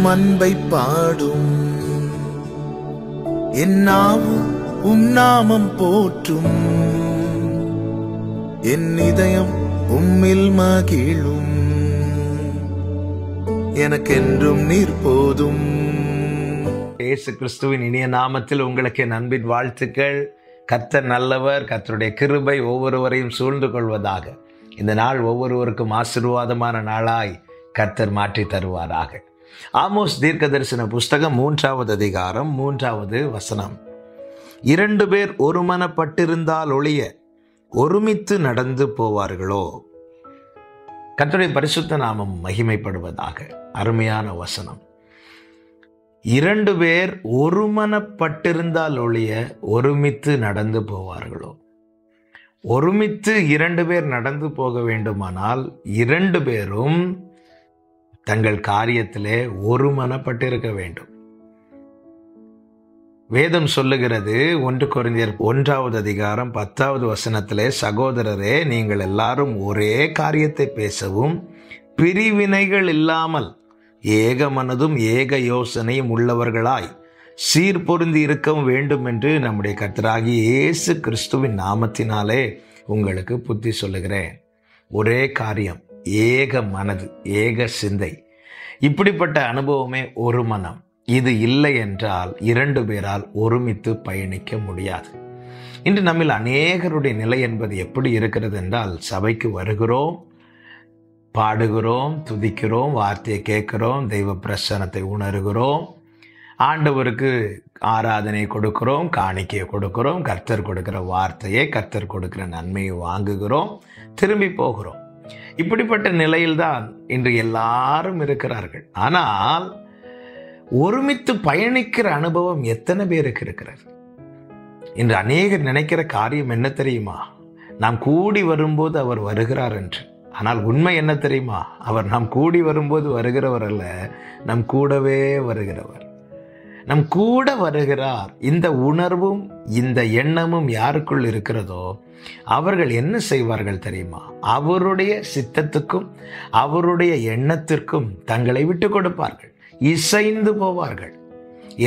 அன்பை பாடும். என் நாவும் நாமம் போற்றும். என் இதயம் உம்மில் மகிழும். எனக்கென்றும் நீர் போதும். இயேசு கிறிஸ்துவின் இனிய நாமத்தில் உங்களுக்கு என் அன்பின் வாழ்த்துக்கள். கர்த்தர் நல்லவர். கர்த்தருடைய கிருபை ஒவ்வொருவரையும் சூழ்ந்து கொள்வதாக. இந்த நாள் ஒவ்வொருவருக்கும் ஆசீர்வாதமான நாளாய் கர்த்தர் மாற்றி தருவாராக. ஆமோஸ் தீர்க்கதரிசன புஸ்தகம் 3வது அதிகாரம் 3வது வசனம். 2 பேர் ஒருமனப்பட்டிருந்தால் ஒழிய ஒருமித்து நடந்து போவார்களோ? கர்த்தருடைய பரிசுத்த நாமம் மகிமைப்படுவதாக. அருமையான வசனம். 2 பேர் ஒருமனப்பட்டிருந்தால் ஒழிய ஒருமித்து நடந்து போவார்களோ? ஒருமித்து 2 பேர் நடந்து போக வேண்டுமானால் 2 பேரும் தங்கள் காரியத்திலே ஒருமனப்பட்டிருக்க வேண்டும். வேதம் சொல்லுகிறது 1 கொரிந்தியர் 1வது அதிகாரம் 10வது வசனத்திலே, சகோதரரே, நீங்கள் எல்லாரும் ஒரே காரியத்தை பேசவும் பிரிவினைகள் இல்லாமல் ஏக மனதும் ஏக யோசனையும் உள்ளவர்களாய் சீர்பொருந்தி இருக்கவும் வேண்டும் என்று நம்முடைய கர்த்தராகிய இயேசு கிறிஸ்துவின் நாமத்தினாலே உங்களுக்கு புத்தி சொல்லுகிறேன். ஒரே காரியம், ஏக மனது, ஏக சிந்தை. இப்படிப்பட்ட அனுபவமே ஒரு மனம். இது இல்லை என்றால் 2 பேரால் ஒருமித்து பயணிக்க முடியாது. இன்று நம்மில் அநேகருடைய நிலை என்பது எப்படி இருக்கிறது என்றால், சபைக்கு வருகிறோம், பாடுகிறோம், துதிக்கிறோம், வார்த்தையை கேட்கிறோம், தெய்வ பிரசன்னத்தை உணர்கிறோம், ஆண்டவருக்கு ஆராதனை கொடுக்கிறோம், காணிக்கையை கொடுக்கிறோம், கர்த்தர் கொடுக்கிற வார்த்தையை, கர்த்தர் கொடுக்கிற நன்மையை வாங்குகிறோம், திரும்பி போகிறோம். இப்படிப்பட்ட நிலையில்தான் இன்று எல்லாரும் இருக்கிறார்கள். ஆனால் ஒருமித்து பயணிக்கிற அனுபவம் எத்தனை பேருக்கு இருக்கிறது? இன்று அநேகர் நினைக்கிற காரியம் என்ன தெரியுமா? நாம் கூடி வரும்போது அவர் வருகிறார் என்று. ஆனால் உண்மை என்ன தெரியுமா? அவர் நாம் கூடி வரும்போது வருகிறவர் அல்ல, நம் கூடவே வருகிறவர். நம் கூட வருகிறார். இந்த உணர்வும் இந்த எண்ணமும் யாருக்குள் இருக்கிறதோ அவர்கள் என்ன செய்வார்கள் தெரியுமா? அவருடைய சித்தத்துக்கும் அவருடைய எண்ணத்திற்கும் தங்களை விட்டு கொடுப்பார்கள், இசைந்து போவார்கள்.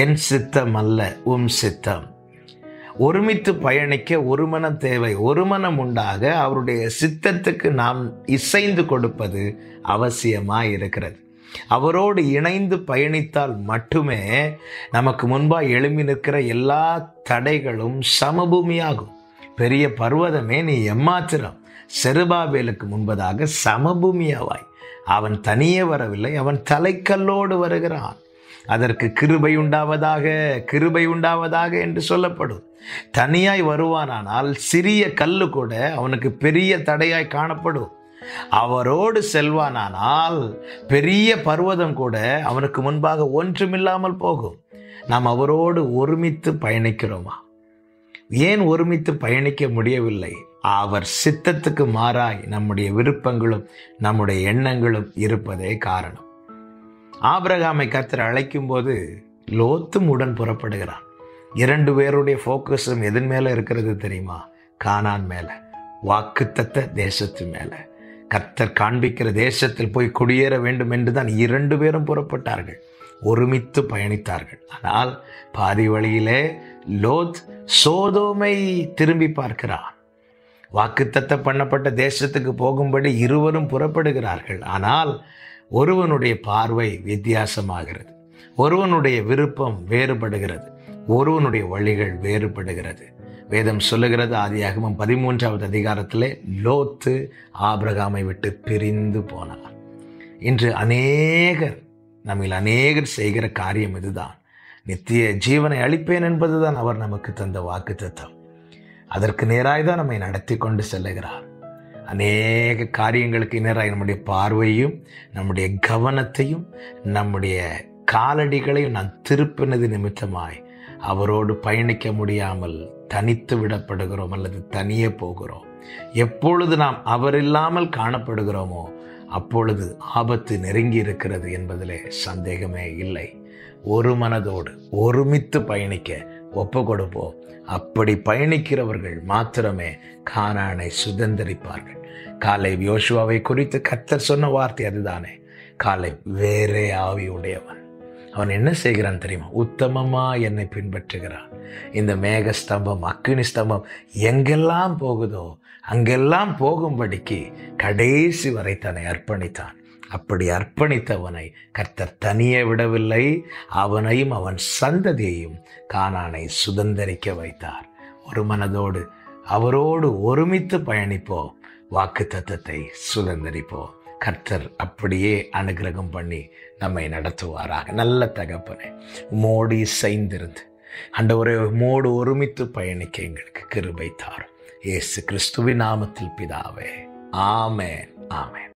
என் சித்தம் அல்ல உம் சித்தம். ஒருமித்து பயணிக்க ஒரு மனம் தேவை. ஒரு மனம் உண்டாக அவருடைய சித்தத்துக்கு நாம் இசைந்து கொடுப்பது அவசியமாய் இருக்கிறது. அவரோடு இணைந்து பயணித்தால் மட்டுமே நமக்கு முன்பாக எழும்பி நிற்கிற எல்லா தடைகளும் சமபூமியாகும். பெரிய பர்வதமே, நீ எம்மாத்திரம் செருபாபேலுக்கு முன்பதாக சமபூமியாவாய். அவன் தனியே வரவில்லை, அவன் தலைக்கல்லோடு வருகிறான். அதற்கு கிருபை உண்டாவதாக, கிருபை உண்டாவதாக என்று சொல்லப்படும். தனியாய் வருவானால் சிறிய கல்லு கூட அவனுக்கு பெரிய தடையாய் காணப்படும். அவரோடு செல்வானால் பெரிய பர்வதம் கூட அவனுக்கு முன்பாக ஒன்றுமில்லாமல் போகும். நாம் அவரோடு ஒருமித்து பயணிக்கிறோமா? ஏன் ஒருமித்து பயணிக்க முடியவில்லை? அவர் சித்தத்துக்கு மாறாய் நம்முடைய விருப்பங்களும் நம்முடைய எண்ணங்களும் இருப்பதே காரணம். ஆபிரகாமை கர்த்தர் அழைக்கும் போது லோத்தும் உடன் புறப்படுகிறான். 2 பேருடைய போக்கஸும் எதன் மேல இருக்கிறது தெரியுமா? கானான் மேல, வாக்குத்தத்த தேசத்து மேல. கர்த்தர் காண்பிக்கிற தேசத்தில் போய் குடியேற வேண்டும் என்றுதான் 2 பேரும் புறப்பட்டார்கள், ஒருமித்து பயணித்தார்கள். ஆனால் பாதி வழியிலே லோத் சோதோமை திரும்பி பார்க்கிறான். வாக்குத்தத்த பண்ணப்பட்ட தேசத்துக்கு போகும்படி இருவரும் புறப்படுகிறார்கள். ஆனால் ஒருவனுடைய பார்வை வித்தியாசமாகிறது, ஒருவனுடைய விருப்பம் வேறுபடுகிறது, ஒருவனுடைய வழிகள் வேறுபடுகிறது. வேதம் சொல்லுகிறது, ஆதியாகமம் 13வது அதிகாரத்திலே, லோத்து ஆபிரகாமை விட்டு பிரிந்து போனார். இன்று நம்மில் அநேகர் செய்கிற காரியம் இதுதான். நித்திய ஜீவனை அளிப்பேன் என்பதுதான் அவர் நமக்கு தந்த வாக்குத்தத்தம். அதற்கு நேராய்தான் நம்மை நடத்தி கொண்டு செல்லுகிறார். அநேக காரியங்களுக்கு நேராய் நம்முடைய பார்வையும் நம்முடைய கவனத்தையும் நம்முடைய காலடிகளையும் நான் திருப்பினது நிமித்தமாய் அவரோடு பயணிக்க முடியாமல் தனித்து விடப்படுகிறோம் அல்லது தனியே போகிறோம். எப்பொழுது நாம் அவர் இல்லாமல் காணப்படுகிறோமோ அப்பொழுது ஆபத்து நெருங்கி இருக்கிறது என்பதிலே சந்தேகமே இல்லை. ஒரு மனதோடு ஒருமித்து பயணிக்க ஒப்பு கொடுப்போம். அப்படி பயணிக்கிறவர்கள் மாத்திரமே கானானை சுதந்தரிப்பார்கள். காலேப் யோசுவாவை குறித்து கர்த்தர் சொன்ன வார்த்தை அதுதானே. காலேப் வேறே ஆவி உடையவன். அவன் என்ன செய்கிறான் தெரியுமா? உத்தமமா என்னை பின்பற்றுகிறான். இந்த மேக ஸ்தம்பம், அக்கினி ஸ்தம்பம் எங்கெல்லாம் போகுதோ அங்கெல்லாம் போகும்படிக்கு கடைசி வரை தன்னை அர்ப்பணித்தான். அப்படி அர்ப்பணித்தவனை கர்த்தர் தனியே விடவில்லை, அவனையும் அவன் சந்ததியையும் கானானை சுதந்தரிக்க வைத்தார். ஒரு மனதோடு அவரோடு ஒருமித்து பயணிப்போம், வாக்கு தத்தத்தை சுதந்தரிப்போம். கர்த்தர் அப்படியே அனுகிரகம் பண்ணி நம்மை நடத்துவாராக. நல்ல தகப்பனே, உம்மோடு இசைந்திருந்து ஆண்டவரே, உம்மோடு ஒருமித்து பயணிக்க எங்களுக்கு கிருபை தாரும். இயேசு கிறிஸ்துவின் நாமத்தில் பிதாவே, ஆமென், ஆமென்.